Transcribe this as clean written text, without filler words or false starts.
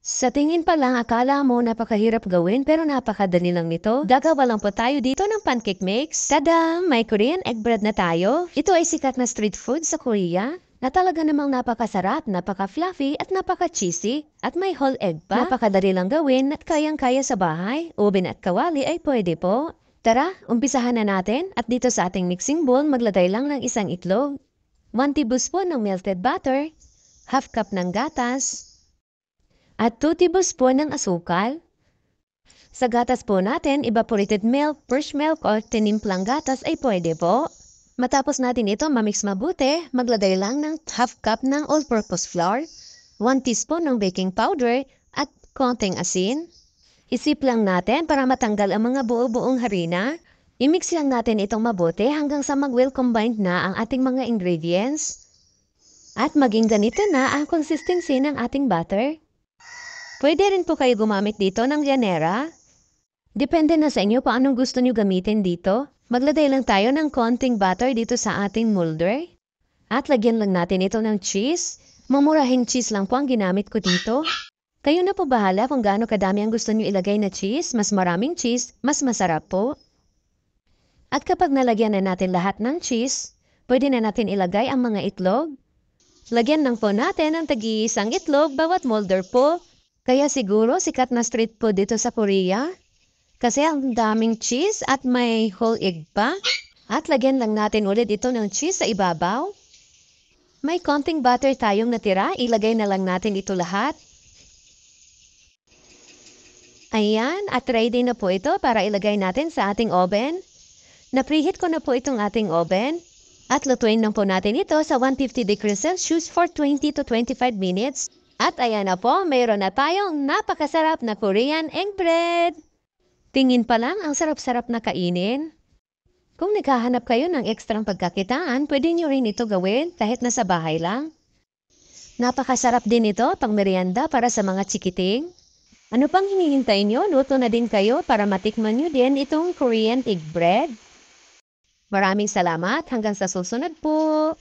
Sa tingin pa lang akala mo napakahirap gawin pero napakadali lang nito. Gagawa lang po tayo dito ng pancake mix. Tada! May Korean egg bread na tayo. Ito ay sikat na street food sa Korea na talaga namang napakasarap, napaka-fluffy at napaka-cheesy. At may whole egg pa. Napakadali lang gawin at kayang-kaya sa bahay. Oven at kawali ay pwede po. Tara, umpisahan na natin at dito sa ating mixing bowl maglagay lang ng isang itlog. 1 tablespoon ng melted butter, half cup ng gatas, at 2 tablespoon ng asukal. Sa gatas po natin, evaporated milk, fresh milk o tinimplang gatas ay pwede po. Matapos natin ito mamix mabuti, maglagay lang ng half cup ng all-purpose flour, 1 teaspoon ng baking powder at konting asin. Isip lang natin para matanggal ang mga buo-buong harina. I-mix lang natin itong mabuti hanggang sa mag-well combined na ang ating mga ingredients. At maging ganito na ang consistency ng ating batter. Pwede rin po kayo gumamit dito ng llanera. Depende na sa inyo paanong gusto nyo gamitin dito. Maglagay lang tayo ng konting butter dito sa ating molder. At lagyan lang natin ito ng cheese. Mamurahing cheese lang po ang ginamit ko dito. Kayo na po bahala kung gaano kadami ang gusto nyo ilagay na cheese. Mas maraming cheese, mas masarap po. At kapag nalagyan na natin lahat ng cheese, pwede na natin ilagay ang mga itlog. Lagyan lang po natin ng tagi-isang itlog bawat molder po. Kaya siguro sikat na street food dito sa Korea. Kasi ang daming cheese at may whole egg pa. At lagyan lang natin ulit ito ng cheese sa ibabaw. May konting butter tayong natira, ilagay na lang natin ito lahat. Ayan, at ready na po ito para ilagay natin sa ating oven. Na-preheat ko na po itong ating oven. At lutuin lang po natin ito sa 150 degrees Celsius for 20 to 25 minutes. At ayan na po, mayroon na tayong napakasarap na Korean egg bread. Tingin pa lang ang sarap-sarap na kainin. Kung naghahanap kayo ng ekstrang pagkakitaan, pwede nyo rin ito gawin kahit nasa bahay lang. Napakasarap din ito pang merienda para sa mga chikiting. Ano pang hinihintay nyo? Luto na din kayo para matikman nyo din itong Korean egg bread. Maraming salamat. Hanggang sa susunod po.